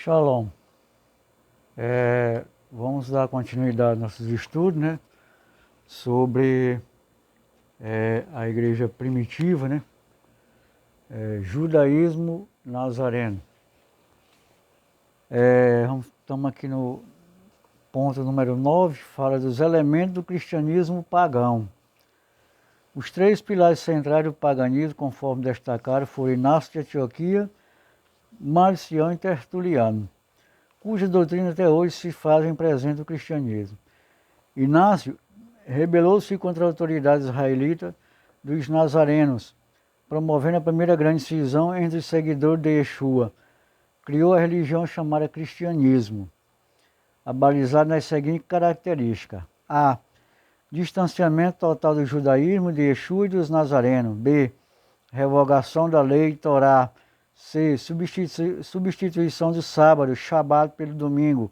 Shalom. Vamos dar continuidade aos nossos estudos, né? Sobre a igreja primitiva, né? Judaísmo nazareno. Estamos aqui no ponto número 9, fala dos elementos do cristianismo pagão. Os três pilares centrais do paganismo, conforme destacaram, foram Inácio de Antioquia, Marcião e Tertuliano, cuja doutrina até hoje se fazem presente no cristianismo. Inácio rebelou-se contra a autoridade israelita dos nazarenos, promovendo a primeira grande cisão entre os seguidores de Yeshua. Criou a religião chamada cristianismo, abalizada nas seguintes características: A. Distanciamento total do judaísmo, de Yeshua e dos nazarenos. B. Revogação da lei Torá. C. Substituição do sábado, Shabat, pelo domingo.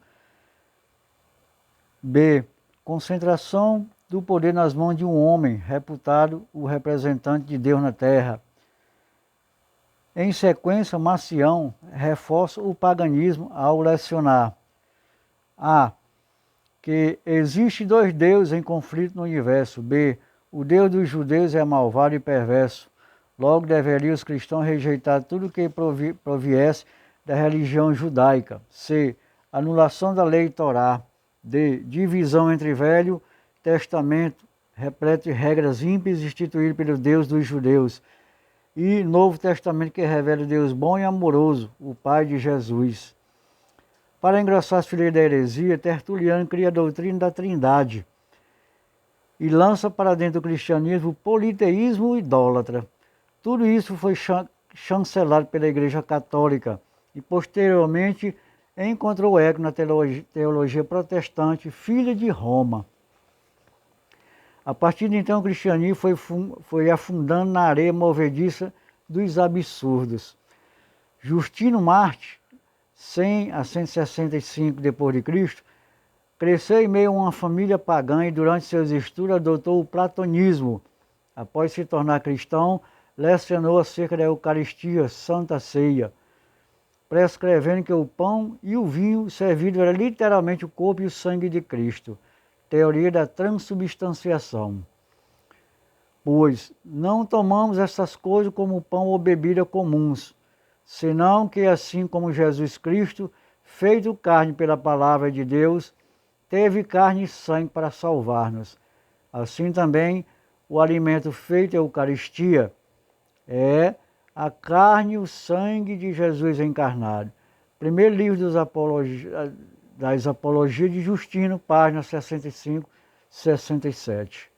B. Concentração do poder nas mãos de um homem, reputado o representante de Deus na terra. Em sequência, Marcião reforça o paganismo ao lecionar: A. Que existe dois deuses em conflito no universo. B. O Deus dos judeus é malvado e perverso. Logo deveriam os cristãos rejeitar tudo que proviesse da religião judaica. C. Anulação da lei Torá. D. Divisão entre Velho Testamento, repleto de regras ímpias instituídas pelo Deus dos judeus, e Novo Testamento, que revela o Deus bom e amoroso, o Pai de Jesus. Para engrossar as fileiras da heresia, Tertuliano cria a doutrina da Trindade e lança para dentro do cristianismo o politeísmo idólatra. Tudo isso foi chancelado pela Igreja Católica e posteriormente encontrou eco na teologia protestante, filha de Roma. A partir de então, o cristianismo foi afundando na areia movediça dos absurdos. Justino Marte, 100 a 165 d.C., cresceu em meio a uma família pagã e durante seus estudos adotou o platonismo. Após se tornar cristão, lecionou acerca da Eucaristia, Santa Ceia, prescrevendo que o pão e o vinho servido era literalmente o corpo e o sangue de Cristo. Teoria da transubstanciação. Pois não tomamos essas coisas como pão ou bebida comuns, senão que assim como Jesus Cristo, feito carne pela palavra de Deus, teve carne e sangue para salvar-nos. Assim também o alimento feito é a Eucaristia, é a carne e o sangue de Jesus encarnado. Primeiro livro das Apologias de Justino, página 65, 67.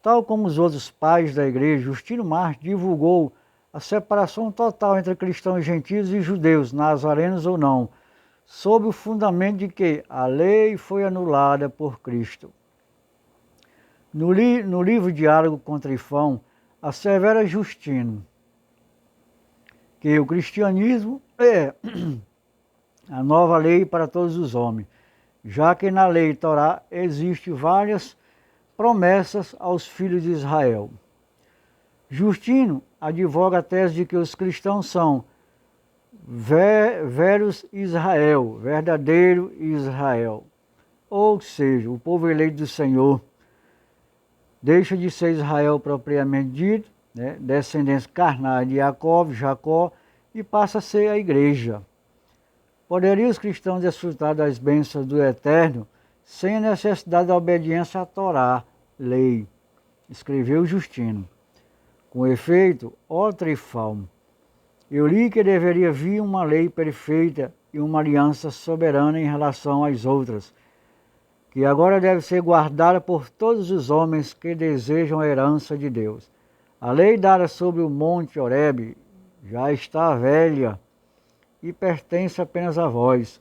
Tal como os outros pais da igreja, Justino Marte divulgou a separação total entre cristãos gentios e judeus, nazarenos ou não, sob o fundamento de que a lei foi anulada por Cristo. No livro Diálogo com Trifão, assevera Justino que o cristianismo é a nova lei para todos os homens, já que na lei Torá existem várias promessas aos filhos de Israel. Justino advoga a tese de que os cristãos são veros Israel, verdadeiro Israel, ou seja, o povo eleito do Senhor. Deixa de ser Israel propriamente dito, né, descendência carnal de Jacó, e passa a ser a igreja. Poderiam os cristãos desfrutar das bênçãos do Eterno sem a necessidade da obediência à Torá, lei, escreveu Justino. Com efeito, ó Trifão, eu li que deveria vir uma lei perfeita e uma aliança soberana em relação às outras, que agora deve ser guardada por todos os homens que desejam a herança de Deus. A lei dada sobre o monte Horebe já está velha e pertence apenas a vós.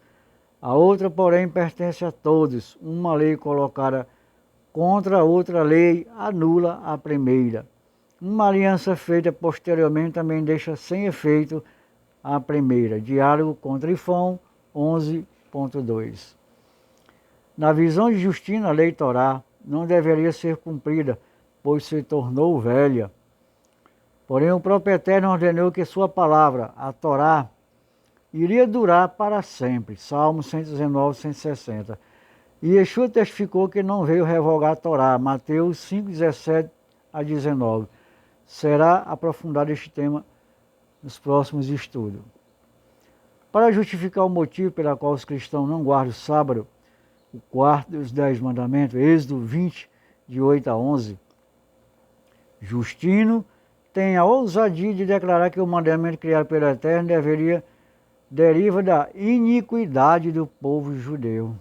A outra, porém, pertence a todos. Uma lei colocada contra outra lei anula a primeira. Uma aliança feita posteriormente também deixa sem efeito a primeira. Diálogo com Trifão, 11.2. Na visão de Justino, a lei Torá não deveria ser cumprida, pois se tornou velha. Porém, o próprio Eterno ordenou que sua palavra, a Torá, iria durar para sempre. Salmo 119, 160. E Yeshua testificou que não veio revogar a Torá. Mateus 5, 17 a 19. Será aprofundado este tema nos próximos estudos. Para justificar o motivo pelo qual os cristãos não guardam o sábado, o quarto dos 10 mandamentos, Êxodo 20, de 8 a 11, Justino tem a ousadia de declarar que o mandamento criado pelo Eterno deriva da iniquidade do povo judeu.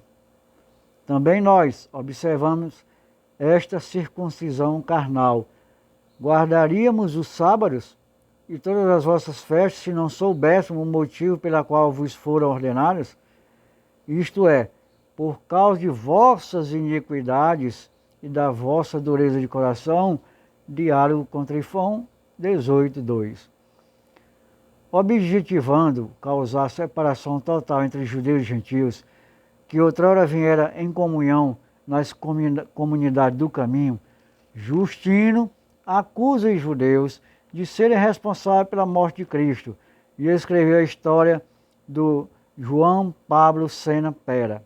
Também nós observamos esta circuncisão carnal. Guardaríamos os sábados e todas as vossas festas se não soubéssemos o motivo pela qual vos foram ordenados? Isto é, por causa de vossas iniquidades e da vossa dureza de coração, diálogo com Trifão 18:2. Objetivando causar separação total entre judeus e gentios, que outrora viera em comunhão nas comunidades do caminho, Justino acusa os judeus de serem responsáveis pela morte de Cristo e escreveu a história do João Pablo Sena Pera.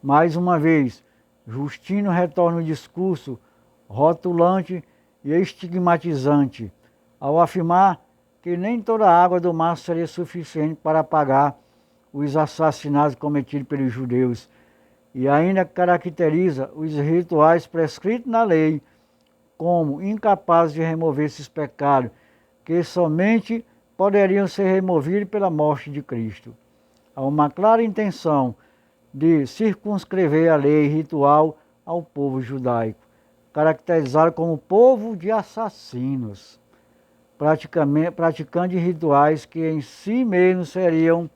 Mais uma vez, Justino retorna o discurso rotulante e estigmatizante ao afirmar que nem toda a água do mar seria suficiente para apagar os assassinatos cometidos pelos judeus e ainda caracteriza os rituais prescritos na lei como incapazes de remover esses pecados, que somente poderiam ser removidos pela morte de Cristo. Há uma clara intenção de circunscrever a lei ritual ao povo judaico, caracterizado como povo de assassinos, praticando rituais que em si mesmos seriam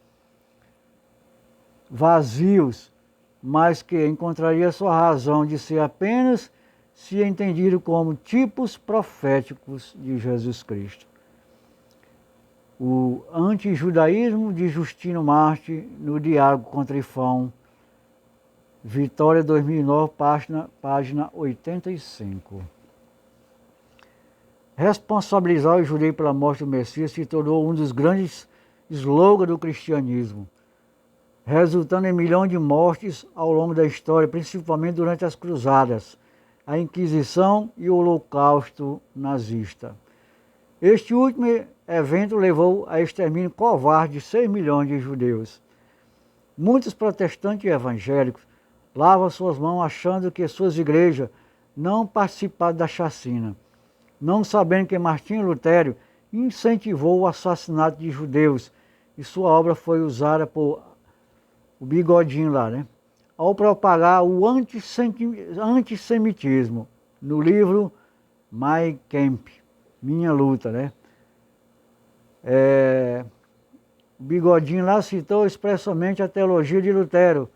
vazios, mas que encontraria sua razão de ser apenas se entendido como tipos proféticos de Jesus Cristo. O antijudaísmo de Justino Marte no Diálogo com Trifão, Vitória 2009, página 85. Responsabilizar o judeu pela morte do Messias se tornou um dos grandes slogans do cristianismo, resultando em milhões de mortes ao longo da história, principalmente durante as cruzadas, a Inquisição e o Holocausto nazista. Este último evento levou a extermínio covarde de 6 milhões de judeus. Muitos protestantes e evangélicos lavam suas mãos achando que suas igrejas não participaram da chacina, não sabendo que Martinho Lutero incentivou o assassinato de judeus e sua obra foi usada por o bigodinho lá, né? Ao propagar o antissemitismo no livro Mein Kampf, Minha Luta, né? O bigodinho lá citou expressamente a teologia de Lutero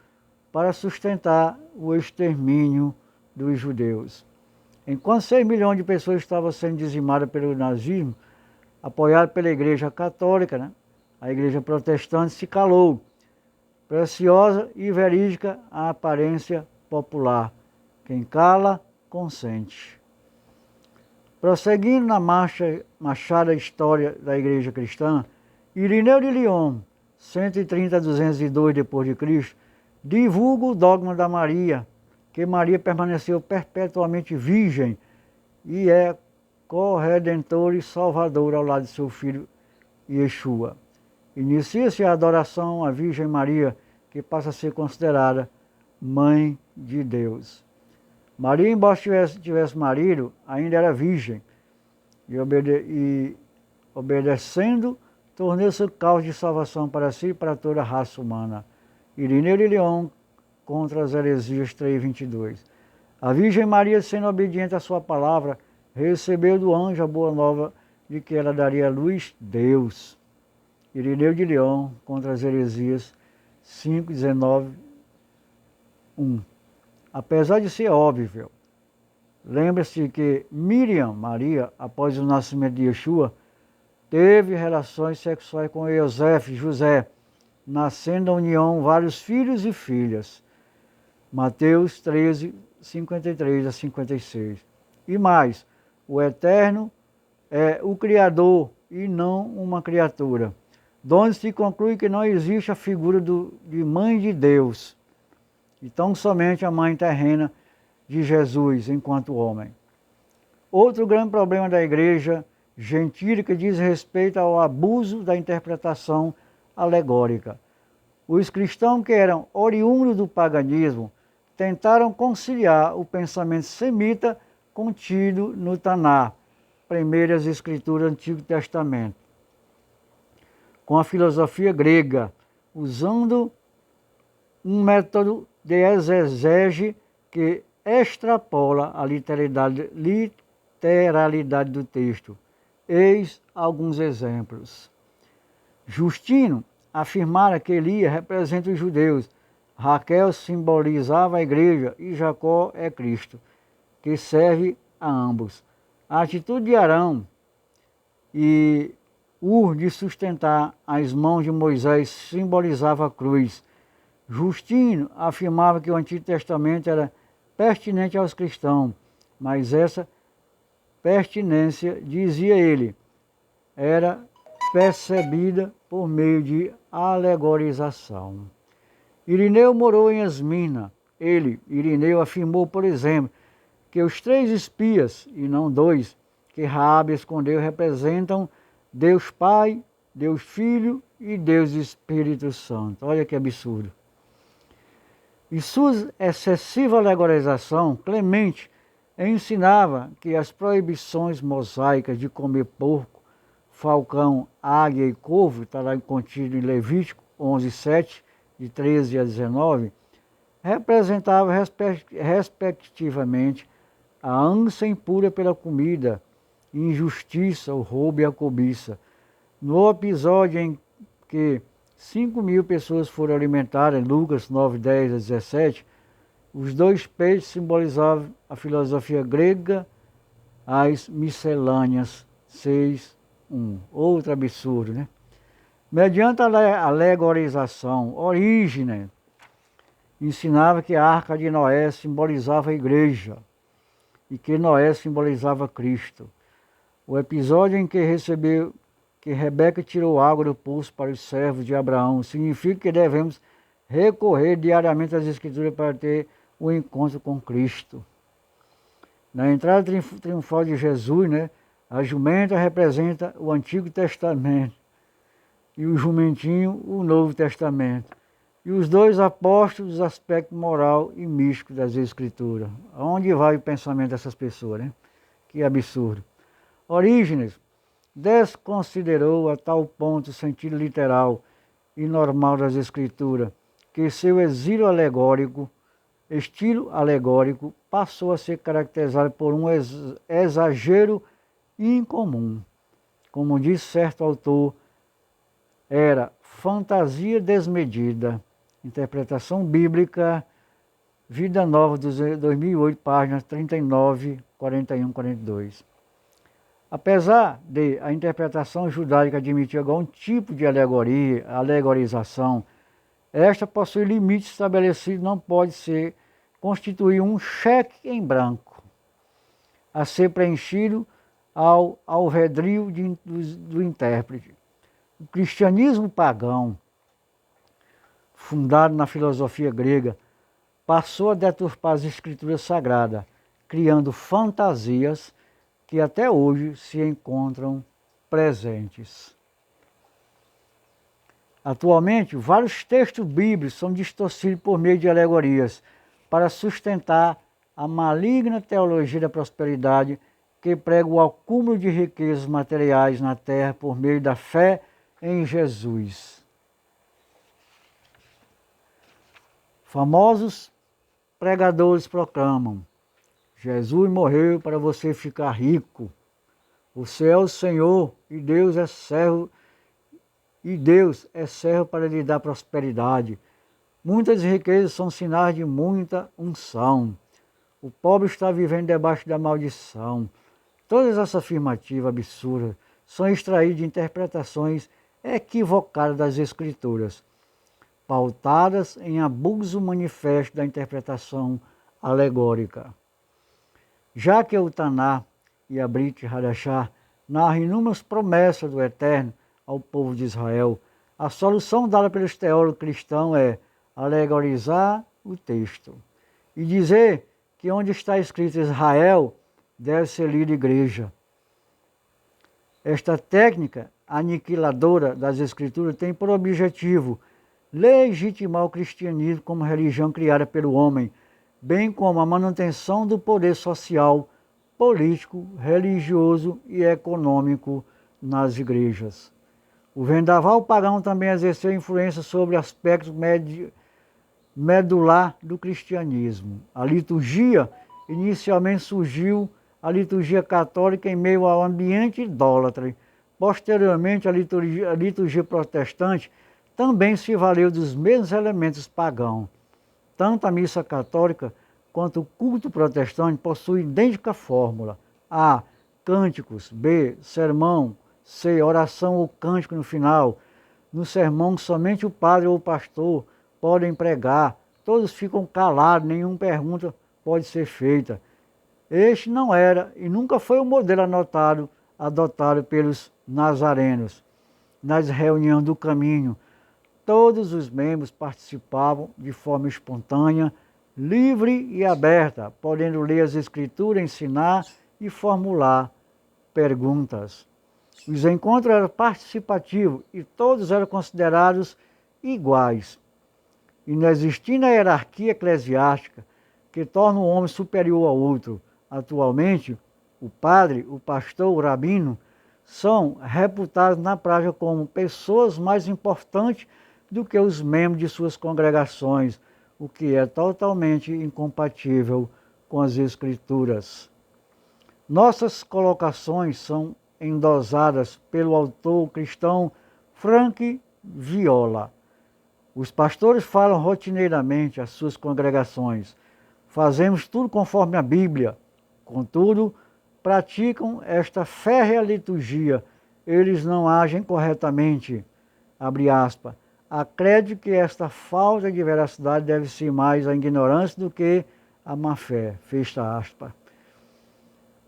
para sustentar o extermínio dos judeus. Enquanto 6 milhões de pessoas estavam sendo dizimadas pelo nazismo, apoiado pela Igreja Católica, né? A Igreja Protestante se calou. Preciosa e verídica a aparência popular. Quem cala, consente. Prosseguindo na machada história da Igreja Cristã, Irineu de Lyon, 130 a 202 d.C., divulga o dogma da Maria, que Maria permaneceu perpetuamente virgem e é corredentora e salvadora ao lado de seu filho Yeshua. Inicia-se a adoração à Virgem Maria, que passa a ser considerada Mãe de Deus. Maria, embora tivesse marido, ainda era virgem, e obedecendo, tornou-se causa de salvação para si e para toda a raça humana. Irineu de Lyon, contra as heresias 3:22. A Virgem Maria, sendo obediente à sua palavra, recebeu do anjo a boa nova de que ela daria à luz Deus. Irineu de Lyon, contra as heresias 5:19:1. Apesar de ser óbvio, lembre-se que Miriam, Maria, após o nascimento de Yeshua, teve relações sexuais com José, nascendo da união vários filhos e filhas. Mateus 13:53 a 56. E mais, o Eterno é o Criador e não uma criatura. donde se conclui que não existe a figura de mãe de Deus, e tão somente a mãe terrena de Jesus enquanto homem. Outro grande problema da igreja gentílica diz respeito ao abuso da interpretação alegórica. Os cristãos que eram oriundos do paganismo tentaram conciliar o pensamento semita contido no Taná, primeiras escrituras do Antigo Testamento, com a filosofia grega, usando um método de exegese que extrapola a literalidade do texto. Eis alguns exemplos. Justino afirmara que Elias representa os judeus, Raquel simbolizava a igreja e Jacó é Cristo, que serve a ambos. A atitude de Arão e Ur de sustentar as mãos de Moisés simbolizava a cruz. Justino afirmava que o Antigo Testamento era pertinente aos cristãos, mas essa pertinência, dizia ele, era percebida por meio de alegorização. Irineu morou em Esmina. Irineu, afirmou, por exemplo, que os 3 espias, e não 2, que Raabe escondeu, representam Deus Pai, Deus Filho e Deus Espírito Santo. Olha que absurdo. E sua excessiva alegorização, Clemente ensinava que as proibições mosaicas de comer porco, falcão, águia e corvo, está lá contido em Levítico 11:7, de 13 a 19, representava respectivamente a ânsia impura pela comida, injustiça, o roubo e a cobiça. No episódio em que 5.000 pessoas foram alimentadas, em Lucas 9, 10 a 17, os 2 peixes simbolizavam a filosofia grega, as miscelâneas 6:1. Outro absurdo, né? Mediante a alegorização, Orígenes ensinava que a arca de Noé simbolizava a igreja e que Noé simbolizava Cristo. O episódio em que Rebeca tirou água do poço para os servos de Abraão significa que devemos recorrer diariamente às Escrituras para ter o encontro com Cristo. Na entrada triunfal de Jesus, né, a jumenta representa o Antigo Testamento e o jumentinho o Novo Testamento. E os 2 apóstolos, o aspecto moral e místico das Escrituras. Aonde vai o pensamento dessas pessoas, né? Que absurdo. Orígenes desconsiderou a tal ponto o sentido literal e normal das Escrituras, que seu estilo alegórico passou a ser caracterizado por um exagero incomum. Como diz certo autor, era fantasia desmedida. Interpretação Bíblica, Vida Nova, 2008, páginas 39, 41, 42. Apesar de a interpretação judaica admitir algum tipo de alegorização, esta possui limites estabelecidos, não pode constituir um cheque em branco a ser preenchido ao alvedrio do intérprete. O cristianismo pagão, fundado na filosofia grega, passou a deturpar as escrituras sagradas, criando fantasias que até hoje se encontram presentes. Atualmente, vários textos bíblicos são distorcidos por meio de alegorias para sustentar a maligna teologia da prosperidade que prega o acúmulo de riquezas materiais na terra por meio da fé em Jesus. Famosos pregadores proclamam: Jesus morreu para você ficar rico. Você é o Senhor e Deus é servo para lhe dar prosperidade. Muitas riquezas são sinais de muita unção. O pobre está vivendo debaixo da maldição. Todas essas afirmativas absurdas são extraídas de interpretações equivocadas das Escrituras, pautadas em abuso manifesto da interpretação alegórica. Já que o Taná e a Brit Hadashah narram inúmeras promessas do Eterno ao povo de Israel, A solução dada pelos teólogos cristãos é alegorizar o texto e dizer que onde está escrito Israel deve ser lido igreja. Esta técnica aniquiladora das Escrituras tem por objetivo legitimar o cristianismo como religião criada pelo homem, bem como a manutenção do poder social, político, religioso e econômico nas igrejas. O vendaval pagão também exerceu influência sobre aspectos medular do cristianismo. A liturgia inicialmente surgiu a liturgia católica em meio ao ambiente idólatra. Posteriormente, a liturgia protestante também se valeu dos mesmos elementos pagãos. Tanto a missa católica quanto o culto protestante possuem idêntica fórmula. A. Cânticos. B. Sermão. C. Oração ou cântico no final. No sermão, somente o padre ou o pastor podem pregar. Todos ficam calados, nenhuma pergunta pode ser feita. Este não era e nunca foi o modelo adotado pelos nazarenos. Nas reuniões do caminho, todos os membros participavam de forma espontânea, livre e aberta, podendo ler as escrituras, ensinar e formular perguntas. Os encontros eram participativos e todos eram considerados iguais. E não existindo a hierarquia eclesiástica que torna o homem superior ao outro. Atualmente, o padre, o pastor, o rabino são reputados na prática como pessoas mais importantes do que os membros de suas congregações, o que é totalmente incompatível com as Escrituras. Nossas colocações são endosadas pelo autor cristão Frank Viola. Os pastores falam rotineiramente às suas congregações: fazemos tudo conforme a Bíblia. Contudo, praticam esta férrea liturgia. Eles não agem corretamente. Abre aspas. Acredito que esta falta de veracidade deve ser mais a ignorância do que a má-fé. Fecha aspas.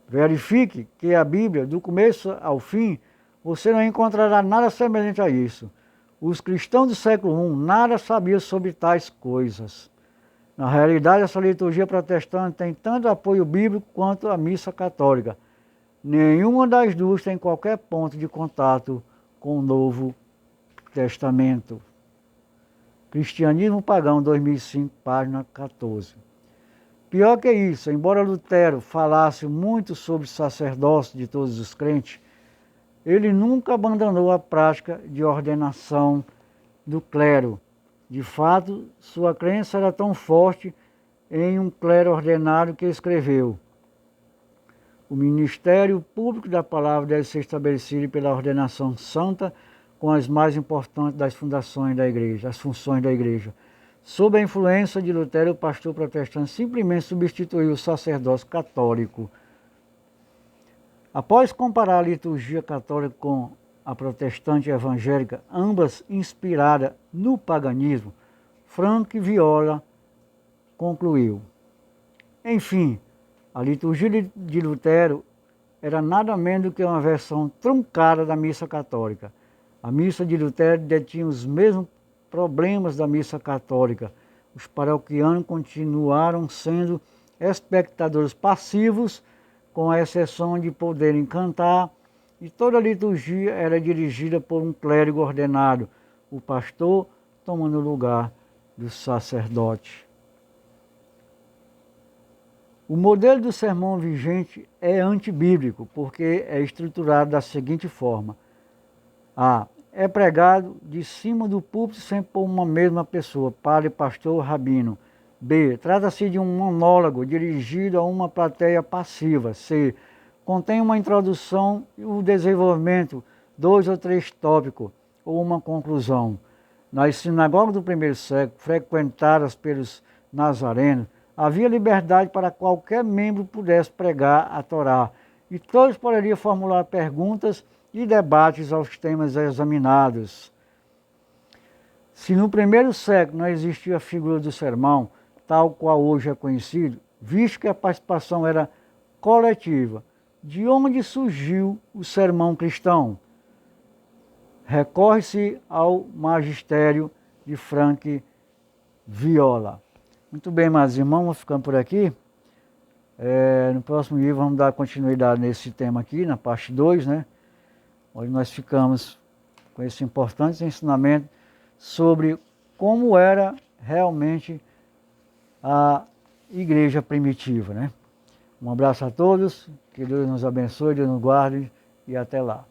Verifique que a Bíblia, do começo ao fim, você não encontrará nada semelhante a isso. Os cristãos do século I nada sabiam sobre tais coisas. Na realidade, essa liturgia protestante tem tanto apoio bíblico quanto a missa católica. Nenhuma das duas tem qualquer ponto de contato com o Novo Testamento. Cristianismo Pagão, 2005, página 14. Pior que isso, embora Lutero falasse muito sobre o sacerdócio de todos os crentes, ele nunca abandonou a prática de ordenação do clero. De fato, sua crença era tão forte em um clero ordenado que escreveu: o ministério público da palavra deve ser estabelecido pela ordenação santa com as mais importantes das fundações da igreja, as funções da igreja. Sob a influência de Lutero, o pastor protestante simplesmente substituiu o sacerdócio católico. Após comparar a liturgia católica com a protestante evangélica, ambas inspiradas no paganismo, Frank Viola concluiu: enfim, a liturgia de Lutero era nada menos do que uma versão truncada da missa católica. A missa de Lutero detinha os mesmos problemas da missa católica. Os paroquianos continuaram sendo espectadores passivos, com a exceção de poderem cantar, e toda a liturgia era dirigida por um clérigo ordenado, o pastor tomando o lugar do sacerdote. O modelo do sermão vigente é antibíblico, porque é estruturado da seguinte forma: A. É pregado de cima do púlpito sempre por uma mesma pessoa, padre, pastor, rabino. B. Trata-se de um monólogo dirigido a uma plateia passiva. C. Contém uma introdução e o desenvolvimento, 2 ou 3 tópicos, ou uma conclusão. Nas sinagogas do primeiro século, frequentadas pelos nazarenos, havia liberdade para qualquer membro pudesse pregar a Torá, e todos poderiam formular perguntas e debates aos temas examinados. Se no primeiro século não existia a figura do sermão, tal qual hoje é conhecido, visto que a participação era coletiva, de onde surgiu o sermão cristão? recorre-se ao magistério de Frank Viola. Muito bem, meus irmãos, vamos ficando por aqui. No próximo vídeo vamos dar continuidade nesse tema aqui, na parte 2, né? Onde nós ficamos com esse importante ensinamento sobre como era realmente a igreja primitiva, né? Um abraço a todos, que Deus nos abençoe, Deus nos guarde e até lá.